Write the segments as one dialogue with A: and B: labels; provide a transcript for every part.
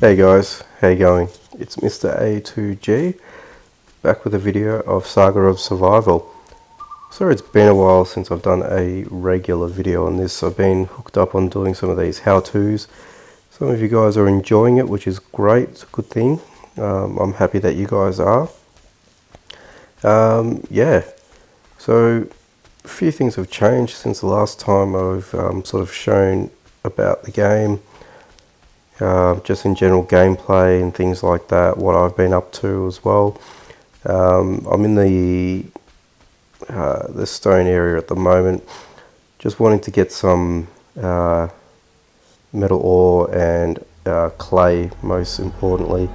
A: Hey guys, how you going? It's Mr. A2G, back with a video of Saga of Survival. So it's been a while since I've done a regular video on this. I've been hooked up on doing some of these how-tos. Some of you guys are enjoying it, which is great. It's a good thing. I'm happy that you guys are. Yeah, so a few things have changed since the last time I've sort of shown about the game. Just in general gameplay and things like that, what I've been up to as well. I'm in the stone area at the moment, just wanting to get some metal ore and clay, most importantly,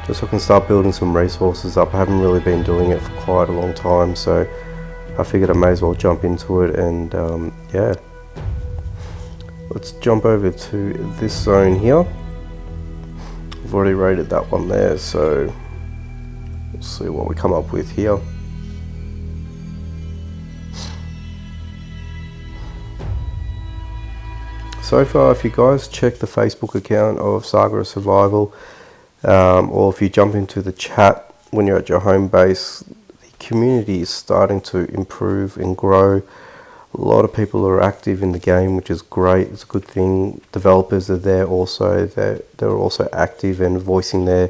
A: just so I can start building some resources up. I haven't really been doing it for quite a long time, so I figured I may as well jump into it. And yeah, let's jump over to this zone here. I've already rated that one there, so we'll see what we come up with here. So far, if you guys check the Facebook account of Saga of Survival, or if you jump into the chat when you're at your home base, the community is starting to improve and grow. A lot of people are active in the game, which is great. It's a good thing. Developers are there also. They're also active and voicing their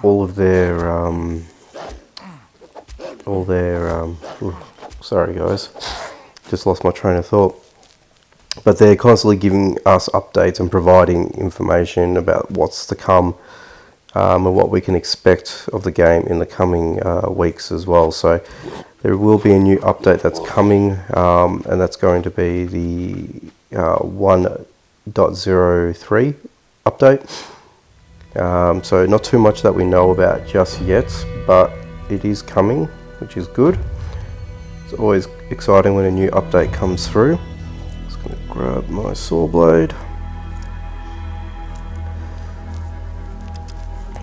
A: all their sorry guys, just lost my train of thought. But they're constantly giving us updates and providing information about what's to come, and what we can expect of the game in the coming weeks as well. So there will be a new update that's coming, and that's going to be the 1.03 update. So not too much that we know about just yet, but it is coming, which is good. It's always exciting when a new update comes through. Just going to grab my saw blade,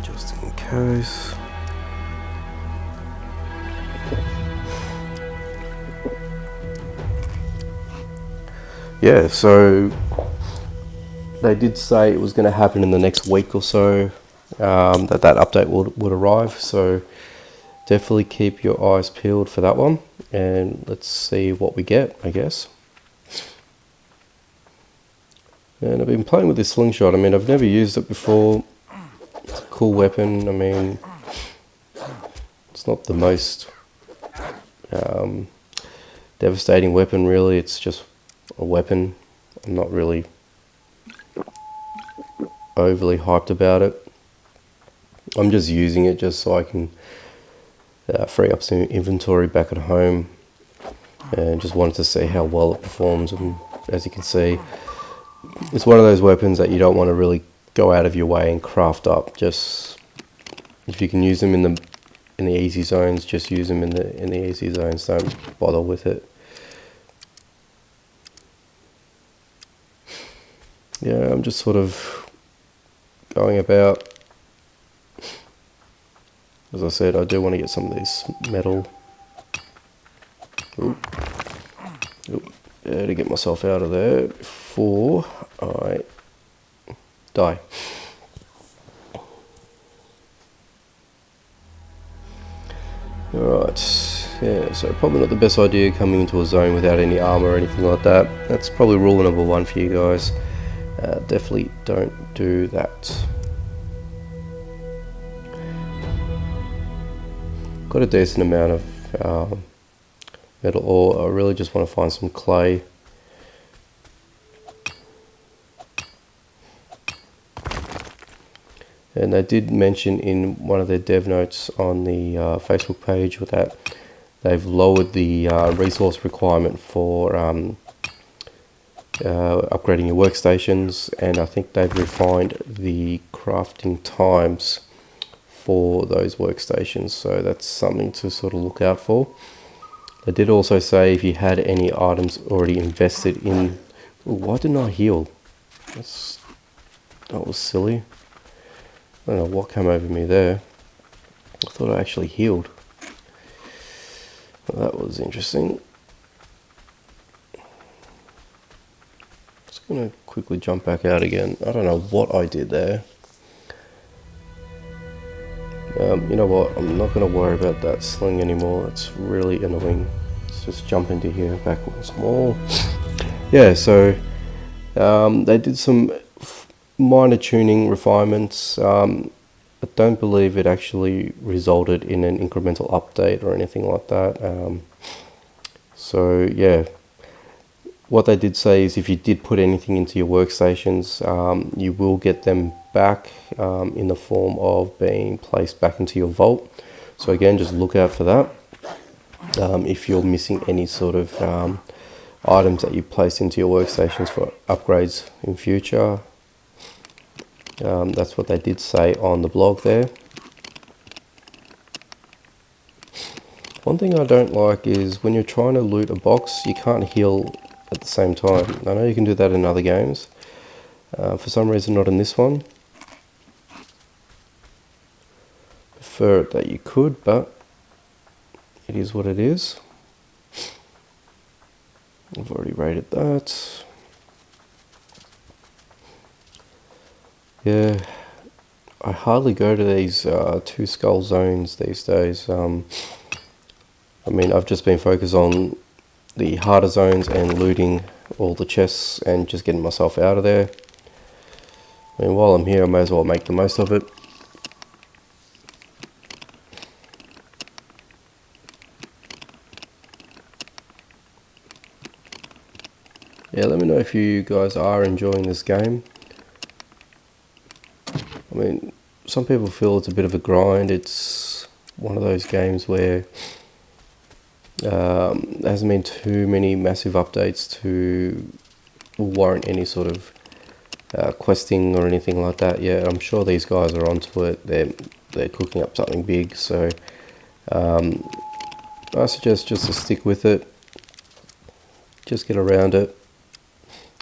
A: just in case. Yeah, so they did say it was going to happen in the next week or so, that update would arrive. So definitely keep your eyes peeled for that one, and let's see what we get, I guess. And I've been playing with this slingshot. I mean, I've never used it before. It's a cool weapon. I mean, it's not the most devastating weapon really. It's just a weapon. I'm not really overly hyped about it. I'm just using it just so I can free up some inventory back at home, and just wanted to see how well it performs. And as you can see, it's one of those weapons that you don't want to really go out of your way and craft up. Just if you can use them in the easy zones, just use them in the easy zones. Don't bother with it. Yeah, I'm just sort of going about. As I said, I do want to get some of this metal. Ooh. Yeah, to get myself out of there before I die. Alright, yeah, so probably not the best idea coming into a zone without any armor or anything like that. That's probably rule number one for you guys. Definitely don't do that. Got a decent amount of metal ore. I really just want to find some clay. And they did mention in one of their dev notes on the Facebook page that they've lowered the resource requirement for upgrading your workstations, and I think they've refined the crafting times for those workstations, so that's something to sort of look out for. They did also say if you had any items already invested in... Ooh, why didn't I heal? That was silly. I don't know what came over me there. I thought I actually healed. Well, that was interesting. Let's I'm going to quickly jump back out again. I don't know what I did there. You know what, I'm not going to worry about that sling anymore. It's really annoying. Let's just jump into here back once more. Yeah, so they did some minor tuning refinements. I don't believe it actually resulted in an incremental update or anything like that. So yeah, what they did say is if you did put anything into your workstations, you will get them back in the form of being placed back into your vault. So again, just look out for that. If you're missing any sort of items that you place into your workstations for upgrades in future, that's what they did say on the blog there. One thing I don't like is when you're trying to loot a box, you can't heal at the same time. I know you can do that in other games. For some reason not in this one. Prefer it that you could, but it is what it is. I've already rated that. Yeah, I hardly go to these two skull zones these days. I mean, I've just been focused on the harder zones and looting all the chests and just getting myself out of there. I mean, while I'm here, I may as well make the most of it. Yeah, let me know if you guys are enjoying this game. I mean, some people feel it's a bit of a grind. It's one of those games where there hasn't been too many massive updates to warrant any sort of questing or anything like that. Yeah, I'm sure these guys are onto it. They're cooking up something big. So I suggest just to stick with it. Just get around it.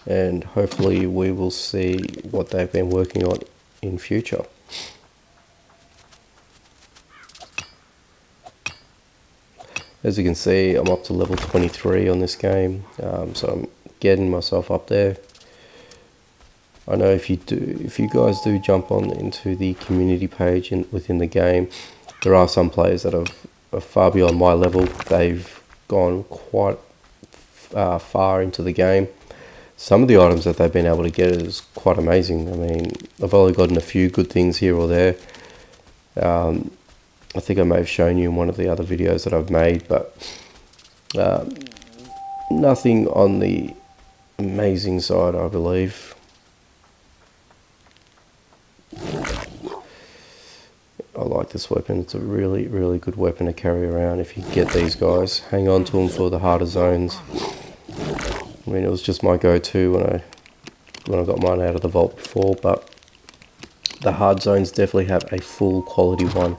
A: And hopefully we will see what they've been working on in future. As you can see, I'm up to level 23 on this game, so I'm getting myself up there. I know if you guys do jump on into the community page within the game, there are some players that are far beyond my level. They've gone quite far into the game. Some of the items that they've been able to get is quite amazing. I mean, I've only gotten a few good things here or there. I think I may have shown you in one of the other videos that I've made, but nothing on the amazing side, I believe. I like this weapon. It's a really, really good weapon to carry around if you get these guys. Hang on to them for the harder zones. I mean, it was just my go-to when I got mine out of the vault before, but the hard zones definitely have a full quality one,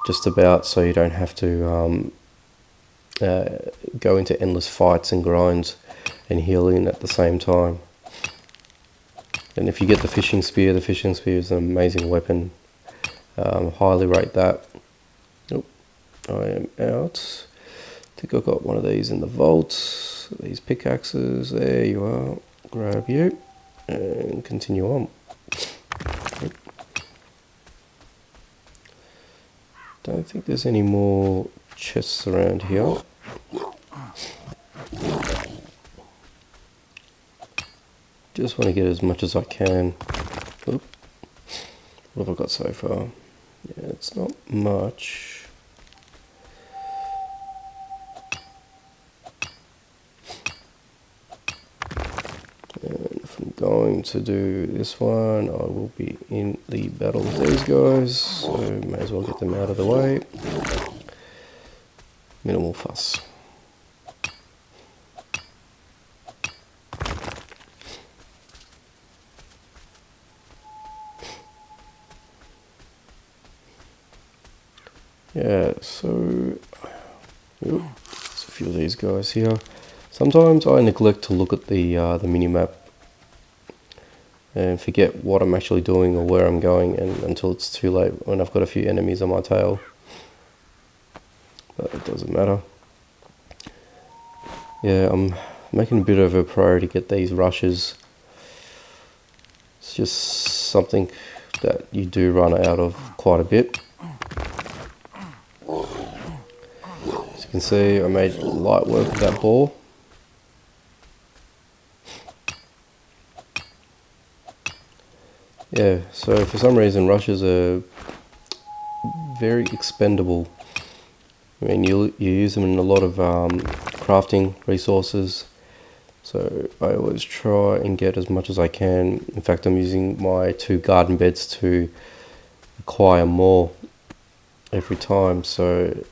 A: just about, so you don't have to go into endless fights and grinds and healing at the same time. And if you get the fishing spear is an amazing weapon. Highly rate that. Oh, I am out. I think I got one of these in the vault. These pickaxes, there you are. Grab you and continue on. Don't think there's any more chests around here. Just want to get as much as I can. Oop. What have I got so far? Yeah, it's not much. And if I'm going to do this one, I will be in the battle with these guys, so may as well get them out of the way. Minimal fuss. Yeah, so there's a few of these guys here. Sometimes I neglect to look at the mini-map and forget what I'm actually doing or where I'm going, and until it's too late when I've got a few enemies on my tail. But it doesn't matter. Yeah, I'm making a bit of a priority to get these rushes It's just something that you do run out of quite a bit. As you can see, I made light work with that ball. Yeah, so for some reason rushes are very expendable. I mean, you use them in a lot of crafting resources, so I always try and get as much as I can. In fact, I'm using my 2 garden beds to acquire more every time. So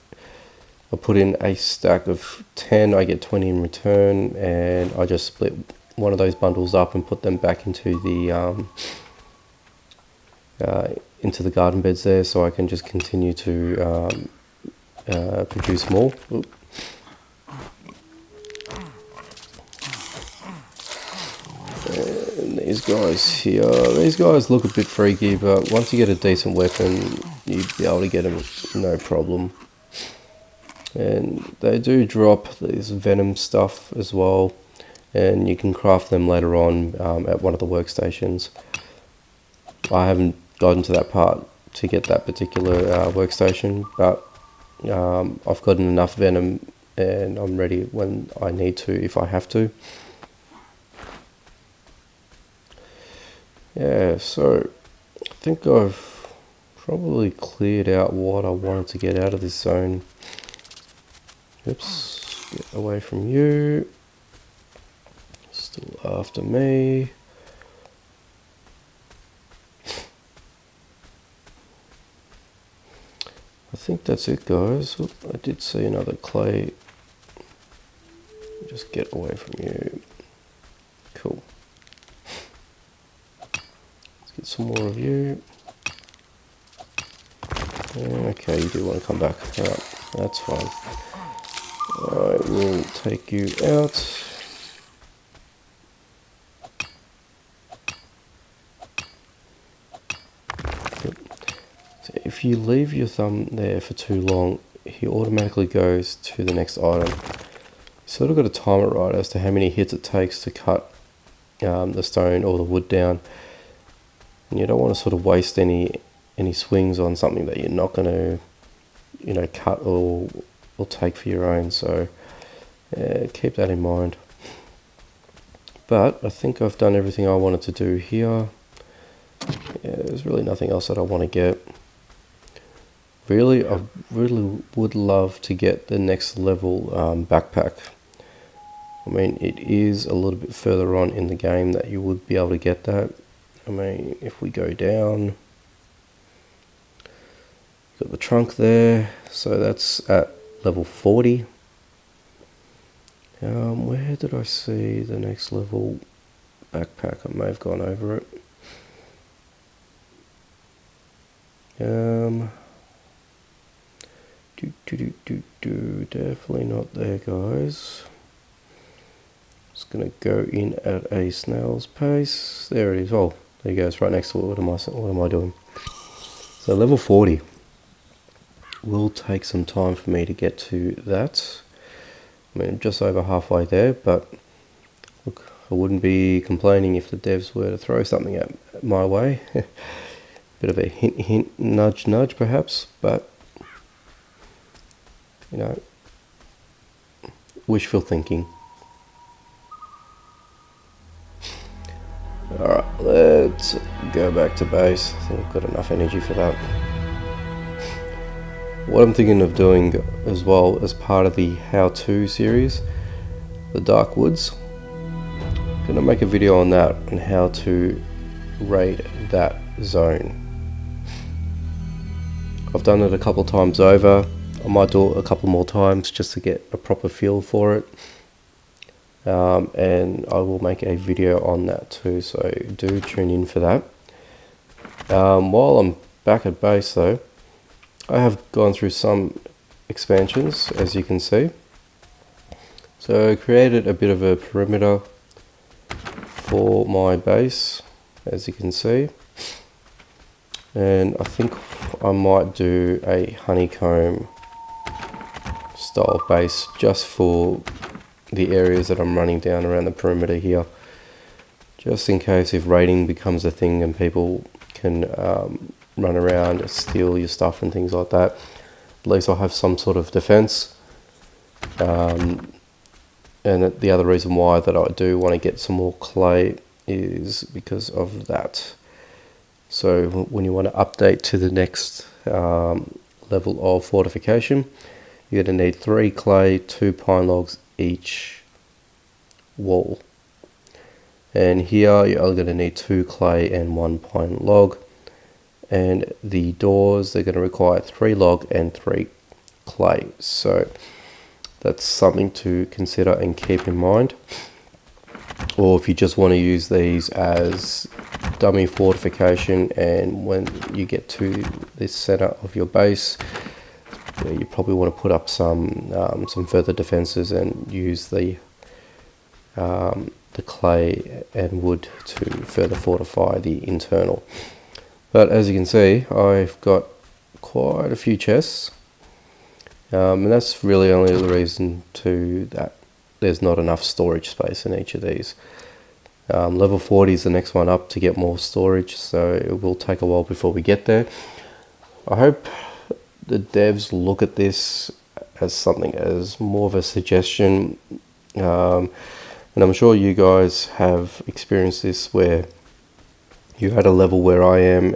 A: I put in a stack of 10, I get 20 in return, and I just split one of those bundles up and put them back into the garden beds there, so I can just continue to produce more. Oop. And these guys here, these guys look a bit freaky, but once you get a decent weapon, you'd be able to get them no problem. And they do drop this venom stuff as well, and you can craft them later on at one of the workstations. I haven't gotten to that part to get that particular workstation, but I've gotten enough venom and I'm ready when I need to, if I have to. Yeah, so I think I've probably cleared out what I wanted to get out of this zone. Oops, get away from you. Still after me. I think that's it, guys. Oop, I did see another clay. Just get away from you. Cool. Let's get some more of you. Okay, you do want to come back. Alright, that's fine. I will take you out. So if you leave your thumb there for too long, he automatically goes to the next item. You sort of got to time it right as to how many hits it takes to cut the stone or the wood down. And you don't want to sort of waste any swings on something that you're not going to, cut or take for your own. So keep that in mind. But I think I've done everything I wanted to do here. Yeah, there's really nothing else that I want to get. Really, I really would love to get the next level backpack. I mean, it is a little bit further on in the game that you would be able to get that. I mean, if we go down, got the trunk there, so that's at level 40. Where did I see the next level backpack? I may have gone over it. Definitely not there, guys. Just gonna go in at a snail's pace. There it is. Oh, there you go. It's right next to it. What am I doing? So level 40 will take some time for me to get to that. I mean, I'm just over halfway there, but look, I wouldn't be complaining if the devs were to throw something at my way. Bit of a hint, nudge, perhaps, but wishful thinking. Alright, let's go back to base. I think I've got enough energy for that. What I'm thinking of doing as well as part of the how-to series, the Dark Woods, I'm going to make a video on that and how to raid that zone. I've done it a couple times over. I might do it a couple more times just to get a proper feel for it. And I will make a video on that too, so do tune in for that. While I'm back at base though, I have gone through some expansions, as you can see. So I created a bit of a perimeter for my base, as you can see. And I think I might do a honeycomb style base just for the areas that I'm running down around the perimeter here. just in case if raiding becomes a thing and people can run around and steal your stuff and things like that. At least I'll have some sort of defense. And the other reason why that I do want to get some more clay is because of that. So when you want to update to the next level of fortification, you're going to need 3 clay, 2 pine logs each wall. And here you're only going to need 2 clay and 1 pine log. And the doors, they're going to require 3 log and 3 clay. So that's something to consider and keep in mind. Or if you just want to use these as dummy fortification, and when you get to this center of your base, you probably want to put up some further defenses and use the clay and wood to further fortify the internal. But as you can see, I've got quite a few chests, and that's really only the reason to that there's not enough storage space in each of these. Level 40 is the next one up to get more storage, so it will take a while before we get there. I hope the devs look at this as something as more of a suggestion, and I'm sure you guys have experienced this where you're at a level where I am,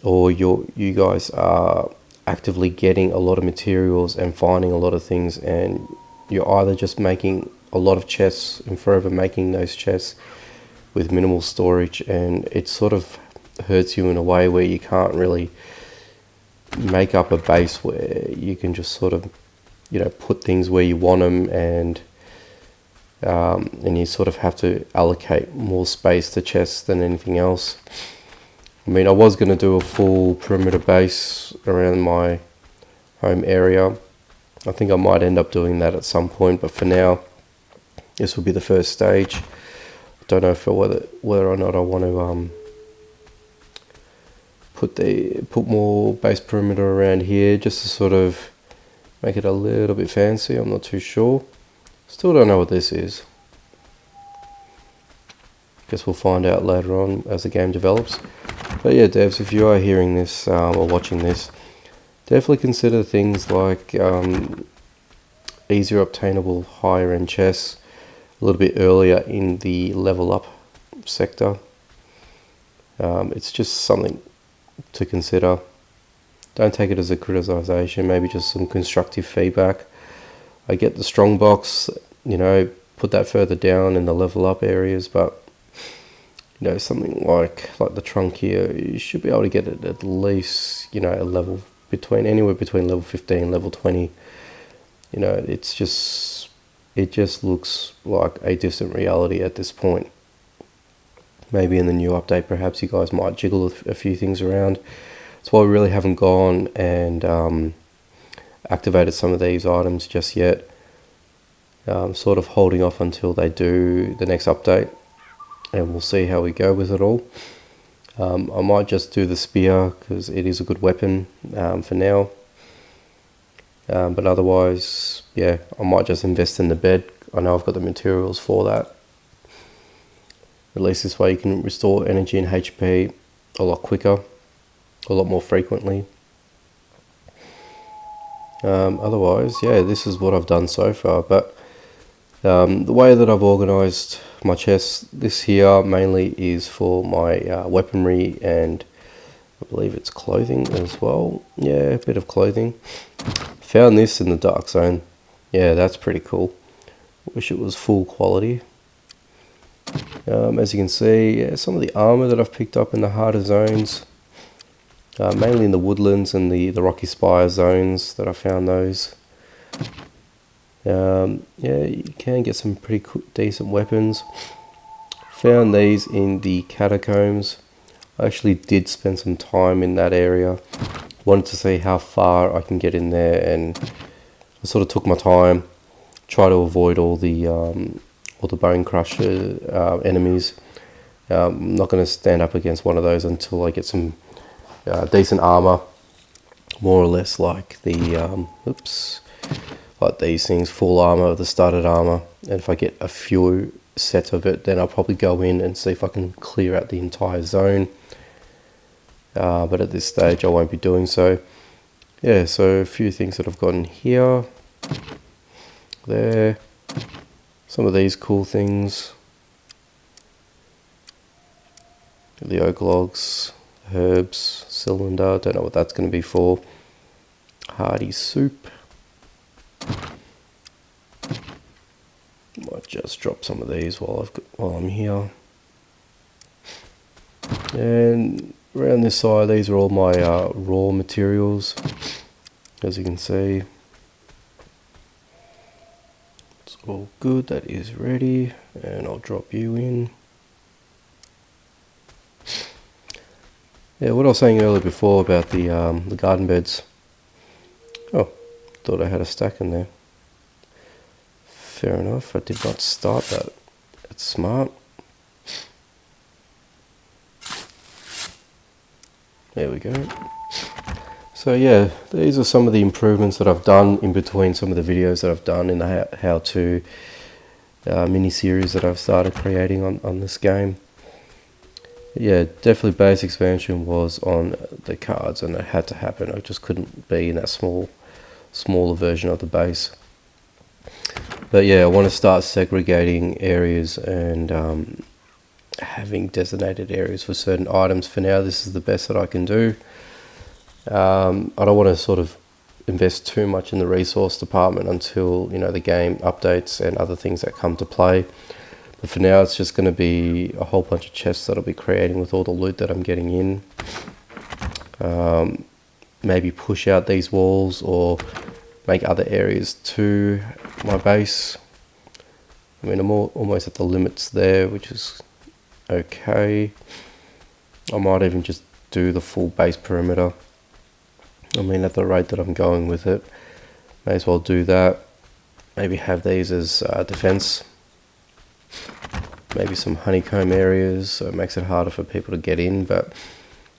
A: or you guys are actively getting a lot of materials and finding a lot of things, and you're either just making a lot of chests and forever making those chests with minimal storage, and it sort of hurts you in a way where you can't really make up a base where you can just sort of, you know, put things where you want them, and you sort of have to allocate more space to chests than anything else. I mean, I was going to do a full perimeter base around my home area. I think I might end up doing that at some point, but for now, this will be the first stage. I don't know whether or not I want to put more base perimeter around here just to sort of make it a little bit fancy. I'm not too sure. Still don't know what this is. Guess we'll find out later on as the game develops. But yeah, devs, if you are hearing this or watching this, definitely consider things like easier obtainable higher end chests a little bit earlier in the level up sector. It's just something to consider. Don't take it as a criticization, maybe just some constructive feedback. I get the strong box, you know, put that further down in the level up areas, but you know, something like the trunk here, you should be able to get it at least, you know, a level anywhere between level 15 and level 20. You know, it just looks like a distant reality at this point. Maybe in the new update, perhaps you guys might jiggle a few things around. That's why we really haven't gone and activated some of these items just yet. Sort of holding off until they do the next update, and we'll see how we go with it all. I might just do the spear because it is a good weapon for now. But otherwise, yeah, I might just invest in the bed. I know I've got the materials for that. At least this way you can restore energy and HP a lot quicker, a lot more frequently. Otherwise, yeah, this is what I've done so far. But the way that I've organised my chest, this here mainly is for my weaponry and I believe it's clothing as well. Yeah, a bit of clothing. Found this in the dark zone. Yeah, that's pretty cool. Wish it was full quality. As you can see, yeah, some of the armor that I've picked up in the harder zones, mainly in the woodlands and the rocky spire zones that I found those. Yeah, you can get some pretty decent weapons. Found these in the catacombs. I actually did spend some time in that area. Wanted to see how far I can get in there, and I sort of took my time, try to avoid all the bone crusher enemies. I'm not going to stand up against one of those until I get some decent armor, more or less like the like these things, full armor, the studded armor. And if I get a few set of it, then I'll probably go in and see if I can clear out the entire zone. But at this stage I won't be doing so. Yeah, so a few things that I've gotten here, there, some of these cool things, the oak logs, herbs, cylinder, don't know what that's going to be for, hearty soup, might just drop some of these while I'm here. And around this side, these are all my raw materials, as you can see. It's all good, that is ready, and I'll drop you in. Yeah, what I was saying earlier before about the garden beds. Oh, thought I had a stack in there. Fair enough, I did not start that. That's smart. There we go. So yeah, these are some of the improvements that I've done in between some of the videos that I've done in the how-to mini-series that I've started creating on this game. Yeah, definitely base expansion was on the cards and it had to happen. I just couldn't be in that smaller version of the base. But yeah, I want to start segregating areas and having designated areas for certain items. For now, this is the best that I can do. I don't want to sort of invest too much in the resource department until, you know, the game updates and other things that come to play. But for now, it's just going to be a whole bunch of chests that I'll be creating with all the loot that I'm getting in. Maybe push out these walls or make other areas to my base. I mean, I'm almost at the limits there, which is okay. I might even just do the full base perimeter. I mean, at the rate that I'm going with it, may as well do that. Maybe have these as defense. Maybe some honeycomb areas, so it makes it harder for people to get in, but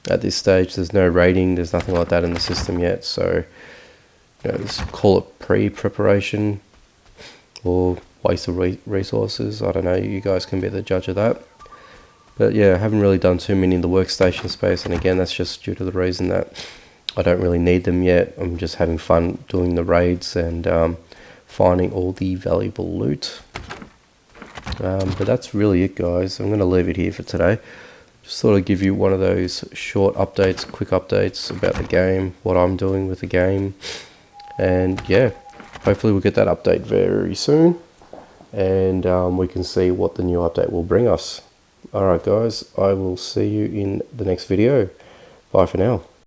A: at this stage there's no raiding, there's nothing like that in the system yet, so you know, let's call it pre-preparation or waste of resources. I don't know, you guys can be the judge of that. But yeah, I haven't really done too many in the workstation space, and again, that's just due to the reason that I don't really need them yet. I'm just having fun doing the raids and finding all the valuable loot. But that's really it, guys. I'm going to leave it here for today. Just thought I'd give you one of those short updates, quick updates about the game, what I'm doing with the game. And yeah, hopefully we'll get that update very soon. And we can see what the new update will bring us. Alright guys, I will see you in the next video. Bye for now.